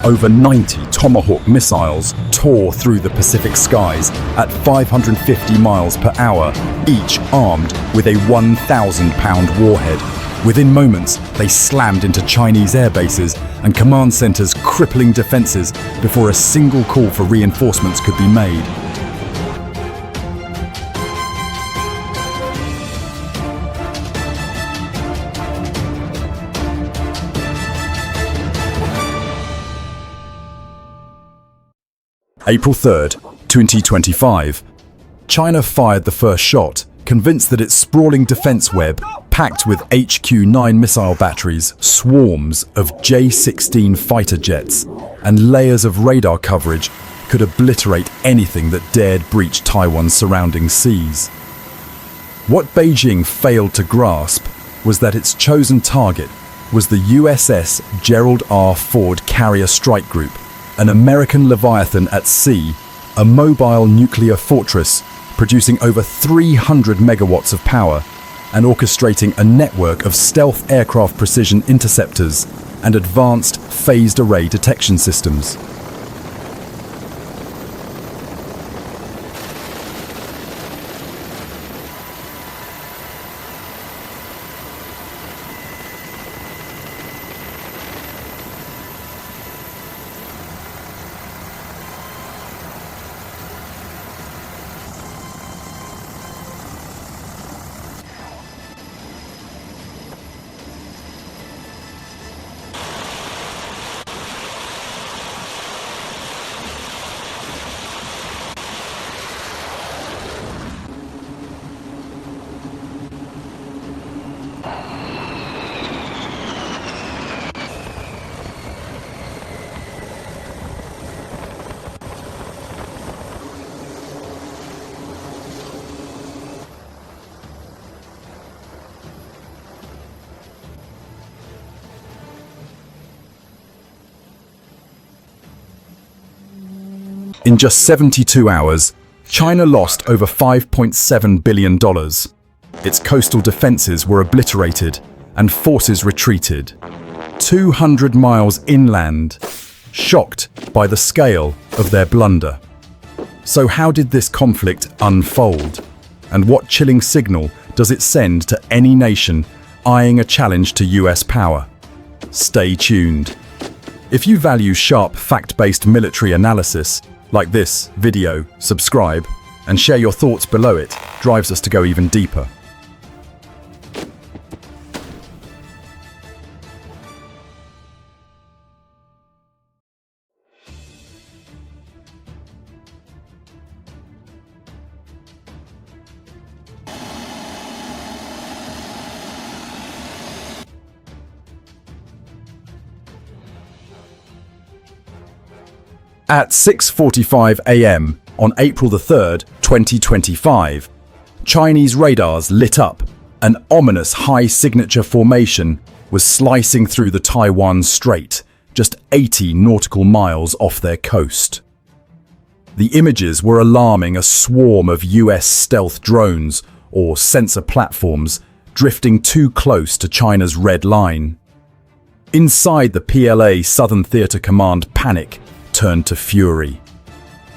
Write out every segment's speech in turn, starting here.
Over 90 Tomahawk missiles tore through the Pacific skies at 550 miles per hour, each armed with a 1,000-pound warhead. Within moments, they slammed into Chinese air bases and command centers, crippling defenses before a single call for reinforcements could be made. April 3rd, 2025. China fired the first shot, convinced that its sprawling defense web, packed with HQ-9 missile batteries, swarms of J-16 fighter jets, and layers of radar coverage, could obliterate anything that dared breach Taiwan's surrounding seas. What Beijing failed to grasp was that its chosen target was the USS Gerald R. Ford Carrier Strike Group, an American Leviathan at sea, a mobile nuclear fortress producing over 300 megawatts of power and orchestrating a network of stealth aircraft precision interceptors and advanced phased array detection systems. In just 72 hours, China lost over $5.7 billion. Its coastal defenses were obliterated and forces retreated 200 miles inland, shocked by the scale of their blunder. So how did this conflict unfold? And what chilling signal does it send to any nation eyeing a challenge to US power? Stay tuned. If you value sharp, fact-based military analysis, like this video, subscribe, and share your thoughts below. It drives us to go even deeper. At 6:45 a.m. on April the 3rd, 2025, Chinese radars lit up. An ominous high-signature formation was slicing through the Taiwan Strait, just 80 nautical miles off their coast. The images were alarming, a swarm of US stealth drones, or sensor platforms, drifting too close to China's red line. Inside the PLA Southern Theater Command, panic turned to fury.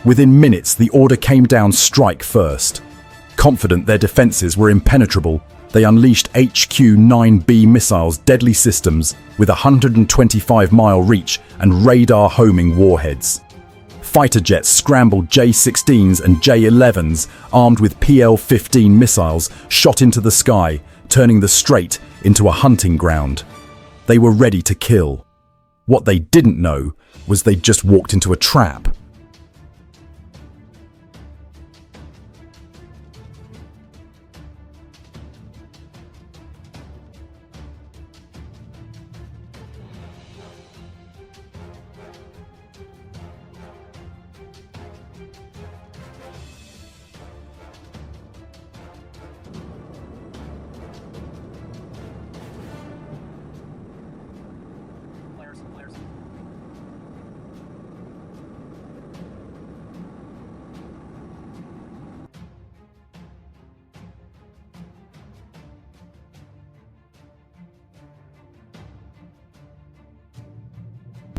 Within minutes, the order came down: strike first. Confident their defenses were impenetrable, they unleashed HQ-9B missiles, deadly systems with 125-mile reach and radar-homing warheads. Fighter jets scrambled J-16s and J-11s armed with PL-15 missiles shot into the sky, turning the strait into a hunting ground. They were ready to kill. What they didn't know was they'd just walked into a trap.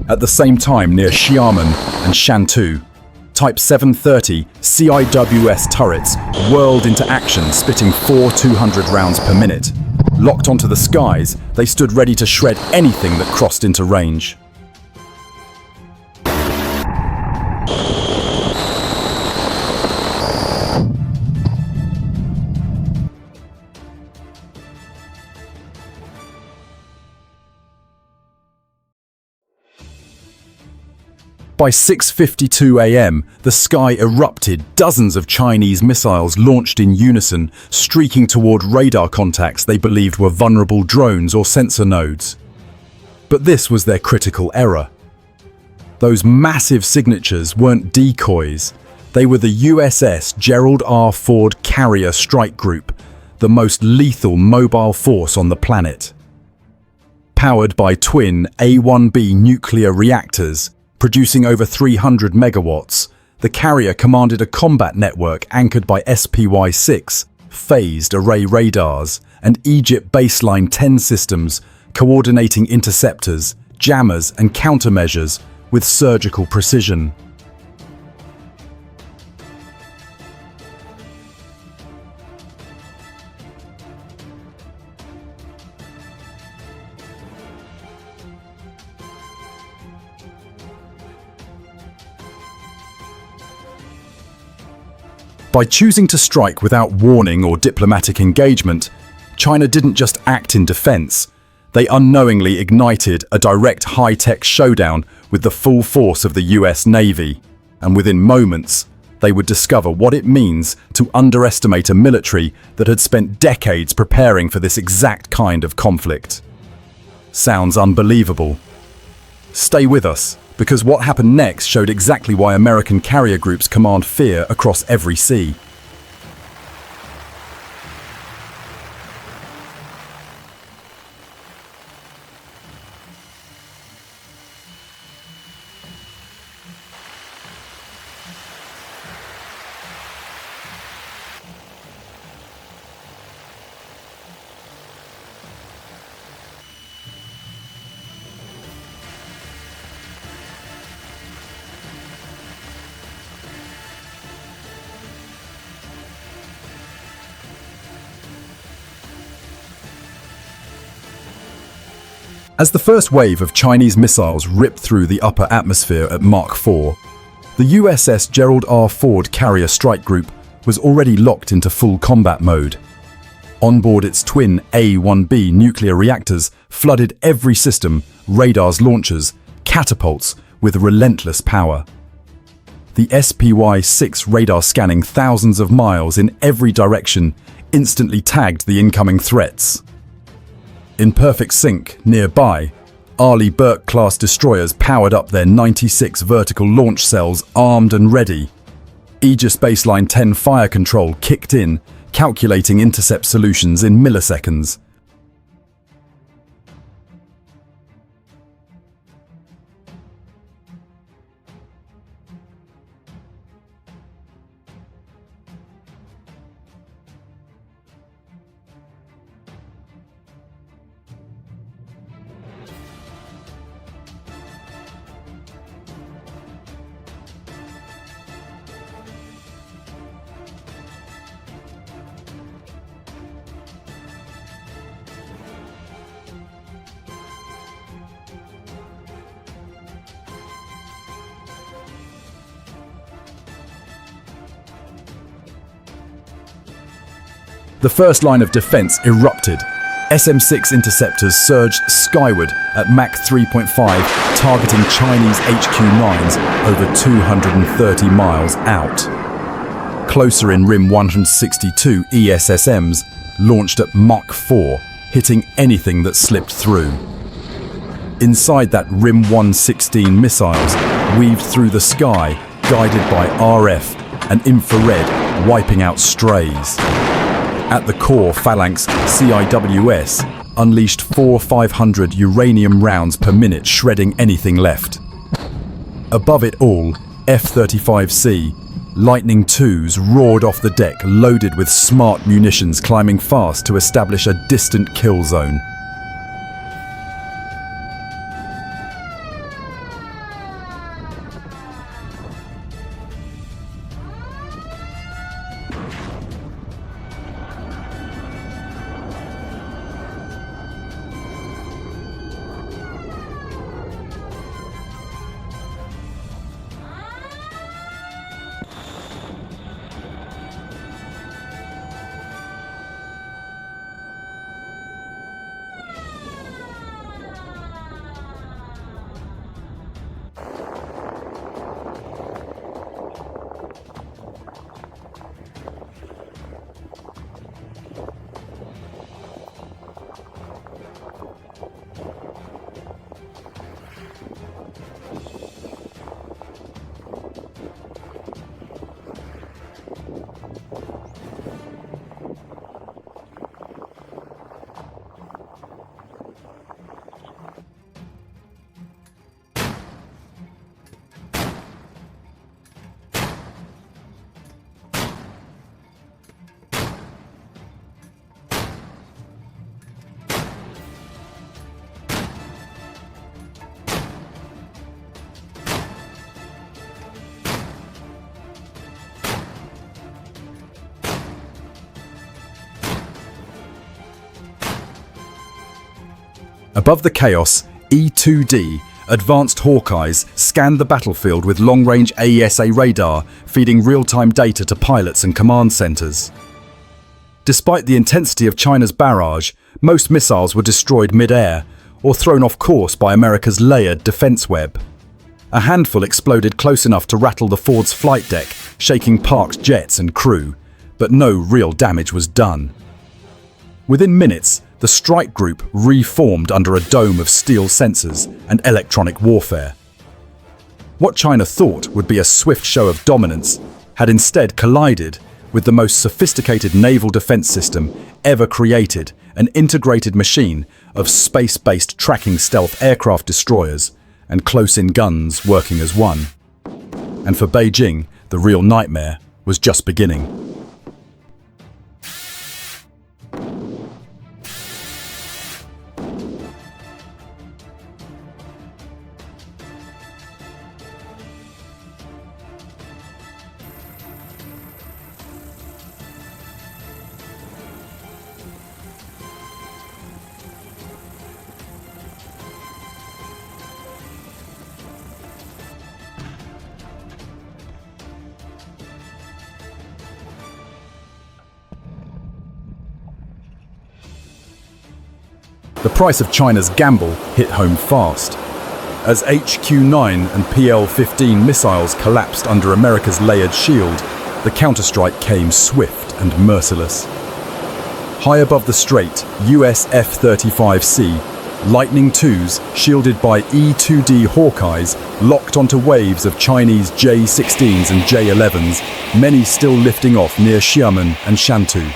At the same time, near Xiamen and Shantou, Type 730 CIWS turrets whirled into action, spitting 4 200 rounds per minute. Locked onto the skies, they stood ready to shred anything that crossed into range. By 6:52 a.m., the sky erupted, dozens of Chinese missiles launched in unison, streaking toward radar contacts they believed were vulnerable drones or sensor nodes. But this was their critical error. Those massive signatures weren't decoys. They were the USS Gerald R. Ford Carrier Strike Group, the most lethal mobile force on the planet. Powered by twin A-1B nuclear reactors, producing over 300 megawatts, the carrier commanded a combat network anchored by SPY-6, phased array radars, and Egypt baseline 10 systems, coordinating interceptors, jammers, and countermeasures with surgical precision. By choosing to strike without warning or diplomatic engagement, China didn't just act in defense. They unknowingly ignited a direct high-tech showdown with the full force of the US Navy, and within moments, they would discover what it means to underestimate a military that had spent decades preparing for this exact kind of conflict. Sounds unbelievable. Stay with us, because what happened next showed exactly why American carrier groups command fear across every sea. As the first wave of Chinese missiles ripped through the upper atmosphere at Mach 4, the USS Gerald R. Ford Carrier Strike Group was already locked into full combat mode. Onboard its twin A-1B nuclear reactors flooded every system, radars, launchers, catapults with relentless power. The SPY-6 radar scanning thousands of miles in every direction instantly tagged the incoming threats. In perfect sync, nearby, Arleigh Burke-class destroyers powered up their 96 vertical launch cells armed and ready. Aegis Baseline 10 fire control kicked in, calculating intercept solutions in milliseconds. The first line of defense erupted. SM-6 interceptors surged skyward at Mach 3.5, targeting Chinese HQ-9s over 230 miles out. Closer in Rim 162 ESSMs launched at Mach 4, hitting anything that slipped through. Inside that Rim 116 missiles weaved through the sky, guided by RF and infrared, wiping out strays. At the core, Phalanx CIWS unleashed 4,500 uranium rounds per minute, shredding anything left. Above it all, F-35C, Lightning IIs roared off the deck, loaded with smart munitions, climbing fast to establish a distant kill zone. Above the chaos, E-2D, advanced Hawkeyes, scanned the battlefield with long-range AESA radar, feeding real-time data to pilots and command centers. Despite the intensity of China's barrage, most missiles were destroyed mid-air or thrown off course by America's layered defense web. A handful exploded close enough to rattle the Ford's flight deck, shaking parked jets and crew, but no real damage was done. Within minutes, the strike group reformed under a dome of steel sensors and electronic warfare. What China thought would be a swift show of dominance had instead collided with the most sophisticated naval defense system ever created, an integrated machine of space-based tracking stealth aircraft destroyers and close-in guns working as one. And for Beijing, the real nightmare was just beginning. The price of China's gamble hit home fast. As HQ-9 and PL-15 missiles collapsed under America's layered shield, the counterstrike came swift and merciless. High above the strait, US F-35C, Lightning IIs, shielded by E-2D Hawkeyes, locked onto waves of Chinese J-16s and J-11s, many still lifting off near Xiamen and Shantou.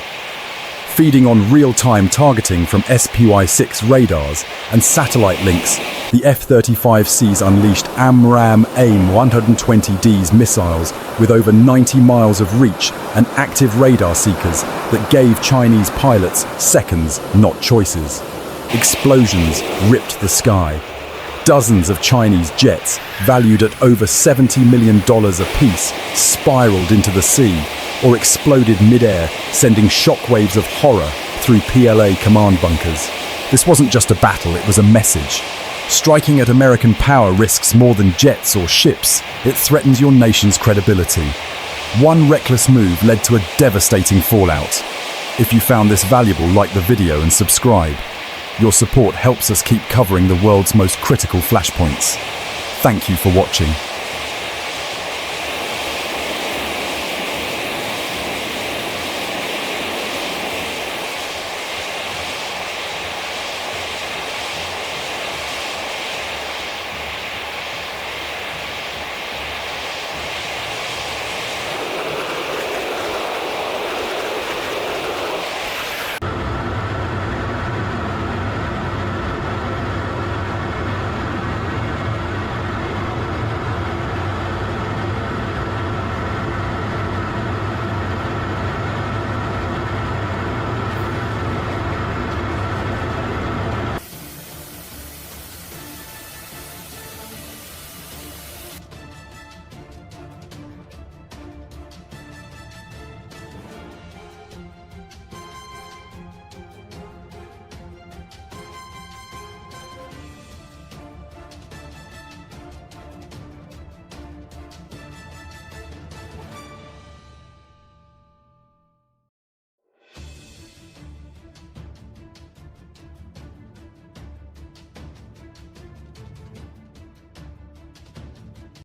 Feeding on real-time targeting from SPY-6 radars and satellite links, the F-35Cs unleashed AMRAAM AIM-120Ds missiles with over 90 miles of reach and active radar seekers that gave Chinese pilots seconds, not choices. Explosions ripped the sky. Dozens of Chinese jets, valued at over $70 million apiece, spiraled into the sea or exploded mid-air, sending shockwaves of horror through PLA command bunkers. This wasn't just a battle, it was a message. Striking at American power risks more than jets or ships. It threatens your nation's credibility. One reckless move led to a devastating fallout. If you found this valuable, like the video and subscribe. Your support helps us keep covering the world's most critical flashpoints. Thank you for watching.